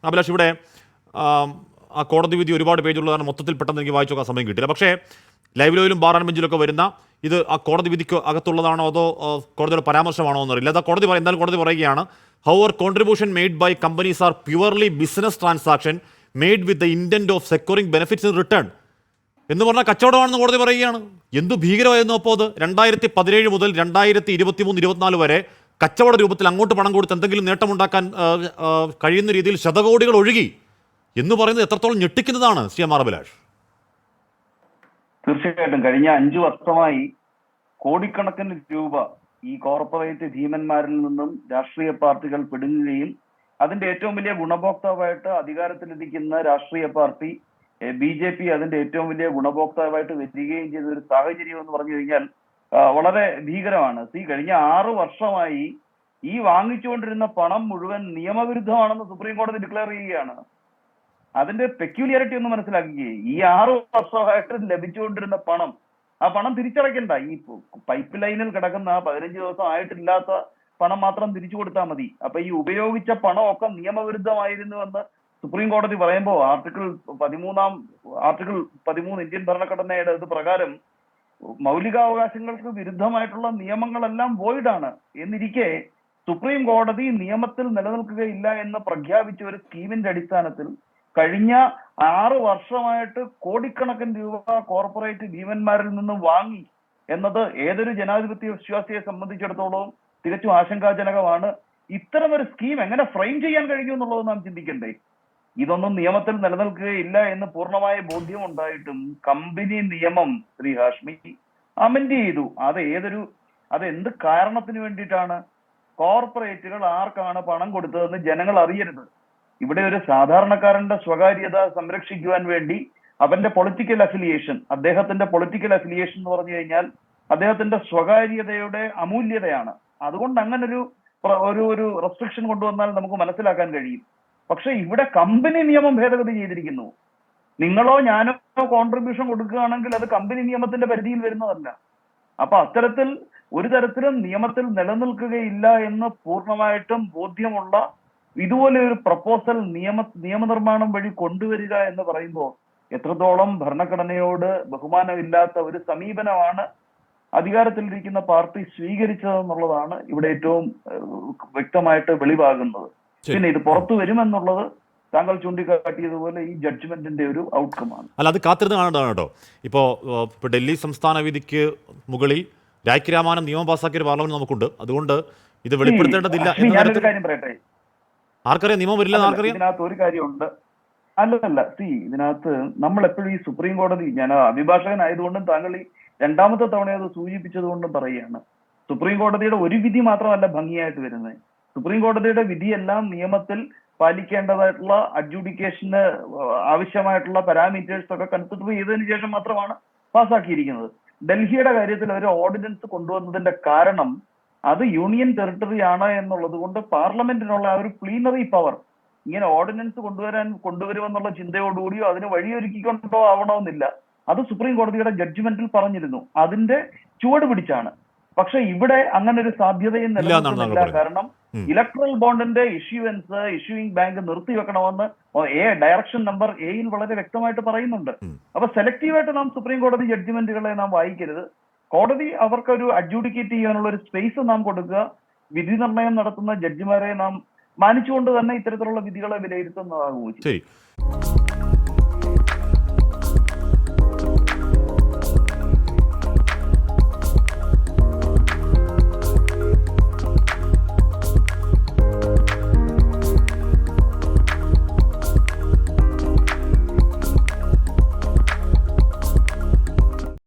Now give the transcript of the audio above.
അഭിലാഷ്, ഇവിടെ ആ കോടതി വിധി ഒരുപാട് പേജുള്ളതാണ്, മൊത്തത്തിൽ പെട്ടെന്ന് എനിക്ക് വായിച്ചു നോക്കാൻ സമയം കിട്ടില്ല. പക്ഷേ ലൈവ് ലോയിലും ബാർ ആൻഡ് ബെഞ്ചിലൊക്കെ വരുന്ന ഇത് ആ കോടതി വിധിക്ക് അകത്തുള്ളതാണോ അതോ കോടതിയുടെ പരാമർശമാണോ എന്നറിയില്ല. അത് കോടതി എന്തായാലും കോടതി പറയുകയാണ്, however contribution made by companies are purely business transaction made with the intent of securing benefits in return എന്ന് പറഞ്ഞാൽ കച്ചവടമാണെന്ന് കോടതി പറയുകയാണ്. എന്തു ഭീകരമായിരുന്നു അപ്പോൾ അത്. 2017 മുതൽ 2023-24 വരെ കച്ചവട രൂപത്തിൽ അങ്ങോട്ട് പണം കൊടുത്ത് എന്തെങ്കിലും നേട്ടമുണ്ടാക്കാൻ കഴിയുന്ന രീതിയിൽ ശതകോടികൾ ഒഴുകി എന്ന് പറയുന്നത് എത്രത്തോളം ഞെട്ടിക്കുന്നതാണ് ശ്രീ എം ആർ അഭിലാഷ്. തീർച്ചയായിട്ടും കഴിഞ്ഞ 5 വർഷമായി കോടിക്കണക്കിന് രൂപ ഈ കോർപ്പറേറ്റ് ഭീമന്മാരിൽ നിന്നും രാഷ്ട്രീയ പാർട്ടികൾ പിടുങ്ങുകയും അതിന്റെ ഏറ്റവും വലിയ ഗുണഭോക്താവായിട്ട് അധികാരത്തിലിരിക്കുന്ന രാഷ്ട്രീയ പാർട്ടി BJP അതിന്റെ ഏറ്റവും വലിയ ഗുണഭോക്താവായിട്ട് വരികയും ചെയ്ത ഒരു സാഹചര്യം എന്ന് പറഞ്ഞു കഴിഞ്ഞാൽ വളരെ ഭീകരമാണ്. കഴിഞ്ഞ 6 വർഷമായി ഈ വാങ്ങിച്ചുകൊണ്ടിരുന്ന പണം മുഴുവൻ നിയമവിരുദ്ധമാണെന്ന് സുപ്രീം കോടതി ഡിക്ലെയർ ചെയ്യുകയാണ്. അതിന്റെ പെക്യൂലിയാരിറ്റി ഒന്ന് മനസ്സിലാക്കുകയെ, ഈ 6 വർഷമായിട്ട് ലഭിച്ചുകൊണ്ടിരുന്ന പണം, ആ പണം തിരിച്ചടയ്ക്കണ്ട. ഈ പൈപ്പ് ലൈനിൽ കിടക്കുന്ന 15 ദിവസം ആയിട്ടില്ലാത്ത പണം മാത്രം തിരിച്ചു കൊടുത്താൽ മതി. അപ്പൊ ഈ ഉപയോഗിച്ച പണമൊക്കെ നിയമവിരുദ്ധമായിരുന്നുവെന്ന് സുപ്രീം കോടതി പറയുമ്പോൾ ആർട്ടിക്കിൾ 13 ഇന്ത്യൻ ഭരണഘടനയുടെ ഇത് പ്രകാരം മൗലികാവകാശങ്ങൾക്ക് വിരുദ്ധമായിട്ടുള്ള നിയമങ്ങളെല്ലാം വോയിഡാണ്. എന്നിരിക്കെ സുപ്രീം കോടതി നിയമത്തിൽ നിലനിൽക്കുകയില്ല എന്ന് പ്രഖ്യാപിച്ച ഒരു സ്കീമിന്റെ അടിസ്ഥാനത്തിൽ കഴിഞ്ഞ 6 വർഷമായിട്ട് കോടിക്കണക്കിന് രൂപ കോർപ്പറേറ്റ് ഭീമന്മാരിൽ നിന്ന് വാങ്ങി എന്നത് ഏതൊരു ജനാധിപത്യ വിശ്വാസിയെ സംബന്ധിച്ചിടത്തോളം തികച്ചും ആശങ്കാജനകമാണ്. ഇത്തരമൊരു സ്കീം എങ്ങനെ ഫ്രെയിം ചെയ്യാൻ കഴിയും എന്നുള്ളത് നാം ചിന്തിക്കണ്ടേ. ഇതൊന്നും നിയമത്തിൽ നിലനിൽക്കുകയില്ല എന്ന് പൂർണ്ണമായ ബോധ്യം ഉണ്ടായിട്ടും കമ്പനി നിയമം ശ്രീ ഹാഷ്മി അമെൻഡ് ചെയ്തു. അത് എന്ത് കാരണത്തിന് വേണ്ടിയിട്ടാണ്? കോർപ്പറേറ്റുകൾ ആർക്കാണ് പണം കൊടുത്തതെന്ന് ജനങ്ങൾ അറിയരുത്. ഇവിടെ ഒരു സാധാരണക്കാരന്റെ സ്വകാര്യത സംരക്ഷിക്കുവാൻ വേണ്ടി അവന്റെ പൊളിറ്റിക്കൽ അഫിലിയേഷൻ, അദ്ദേഹത്തിന്റെ പൊളിറ്റിക്കൽ അഫിലിയേഷൻ എന്ന് പറഞ്ഞു കഴിഞ്ഞാൽ അദ്ദേഹത്തിന്റെ സ്വകാര്യതയുടെ അമൂല്യതയാണ്. അതുകൊണ്ട് അങ്ങനെ ഒരു റെസ്ട്രിക്ഷൻ കൊണ്ടുവന്നാൽ നമുക്ക് മനസ്സിലാക്കാൻ കഴിയും. പക്ഷെ ഇവിടെ കമ്പനി നിയമം ഭേദഗതി ചെയ്തിരിക്കുന്നു. നിങ്ങളോ ഞാനോ കോൺട്രിബ്യൂഷൻ കൊടുക്കുകയാണെങ്കിൽ അത് കമ്പനി നിയമത്തിന്റെ പരിധിയിൽ വരുന്നതല്ല. അപ്പൊ അത്തരത്തിൽ ഒരു തരത്തിലും നിയമത്തിൽ നിലനിൽക്കുകയില്ല എന്ന് പൂർണ്ണമായിട്ടും ബോധ്യമുള്ള ഇതുപോലെ ഒരു പ്രപ്പോസൽ നിയമനിർമ്മാണം വഴി കൊണ്ടുവരിക എന്ന് പറയുമ്പോൾ എത്രത്തോളം ഭരണഘടനയോട് ബഹുമാനമില്ലാത്ത ഒരു സമീപനമാണ് അധികാരത്തിലിരിക്കുന്ന പാർട്ടി സ്വീകരിച്ചതെന്നുള്ളതാണ് ഇവിടെ ഏറ്റവും വ്യക്തമായിട്ട് വെളിവാകുന്നത്. പിന്നെ ഇത് പുറത്തു വരുമെന്നുള്ളത് താങ്കൾ ചൂണ്ടിക്കാട്ടിയതുപോലെ ഈ ജഡ്ജ്മെന്റിന്റെ ഒരു ഔട്ട്കമാണ്. അല്ല, അത് കാത്തിരുന്ന് കാണേണ്ടതാണ് കേട്ടോ. ഇപ്പോൾ ഡൽഹി സംസ്ഥാന വിധിക്ക് മുകളിൽ രായ്ക്ക് രാമാനം നിയമം പാസാക്കിയ ഒരു പാർലമെന്റ് നമുക്കുണ്ട്. അതുകൊണ്ട് ഇത് വെളിപ്പെടുത്തേണ്ടതില്ല. ഞാനൊരു കാര്യം പറയട്ടെ, ആർക്കറിയാം നിയമം വരില്ല? ആർക്കറിയാം? ഇതിനകത്ത് ഒരു കാര്യമുണ്ട്. അല്ലല്ല, ഇതിനകത്ത് നമ്മൾ എപ്പോഴും ഈ സുപ്രീം കോടതി, ഞാൻ അഭിഭാഷകനായതുകൊണ്ടും താങ്കൾ ഈ 2ാമത്തെ തവണ അത് സൂചിപ്പിച്ചതുകൊണ്ടും പറയുകയാണ്, സുപ്രീം കോടതിയുടെ ഒരു വിധി മാത്രമല്ല ഭംഗിയായിട്ട് വരുന്നത്. സുപ്രീം കോടതിയുടെ വിധിയെല്ലാം നിയമത്തിൽ പാലിക്കേണ്ടതായിട്ടുള്ള അഡ്ജുഡിക്കേഷന് ആവശ്യമായിട്ടുള്ള പാരാമീറ്റേഴ്സ് ഒക്കെ കൺസിഡർ ചെയ്തതിനു ശേഷം മാത്രമാണ് പാസ്സാക്കിയിരിക്കുന്നത്. ഡൽഹിയുടെ കാര്യത്തിൽ ഒരു ഓർഡിനൻസ് കൊണ്ടുവന്നതിന്റെ കാരണം അത് യൂണിയൻ ടെറിട്ടറി ആണ് എന്നുള്ളത് കൊണ്ട് പാർലമെന്റിനുള്ള ആ ഒരു പ്ലീനറി പവർ ഇങ്ങനെ ഓർഡിനൻസ് കൊണ്ടുവരുമെന്നുള്ള ചിന്തയോടുകൂടിയോ അതിന് വഴിയൊരുക്കിക്കൊണ്ടോ ആവണമെന്നില്ല. അത് സുപ്രീം കോടതിയുടെ ജഡ്ജ്മെന്റിൽ പറഞ്ഞിരുന്നു. അതിന്റെ ചുവട് പിടിച്ചാണ്. പക്ഷെ ഇവിടെ അങ്ങനെ ഒരു സാധ്യതയും നിലനിൽക്കുന്നില്ല. കാരണം ഇലക്ട്രൽ ബോണ്ടിന്റെ ഇഷ്യൂയിങ് ബാങ്ക് നിർത്തിവെക്കണമെന്ന് ഡയറക്ഷൻ നമ്പർ എയിൽ വളരെ വ്യക്തമായിട്ട് പറയുന്നുണ്ട്. അപ്പൊ സെലക്റ്റീവായിട്ട് നാം സുപ്രീം കോടതി ജഡ്ജ്മെന്റുകളെ നാം വായിക്കരുത്. കോടതി അവർക്കൊരു അഡ്ജൂഡിക്കേറ്റ് ചെയ്യാനുള്ള ഒരു സ്പേസ് നാം കൊടുക്കുക. വിധി നിർണയം നടത്തുന്ന ജഡ്ജിമാരെ നാം മാനിച്ചുകൊണ്ട് തന്നെ ഇത്തരത്തിലുള്ള വിധികളെ വിലയിരുത്തുന്നതാകും. ശരി.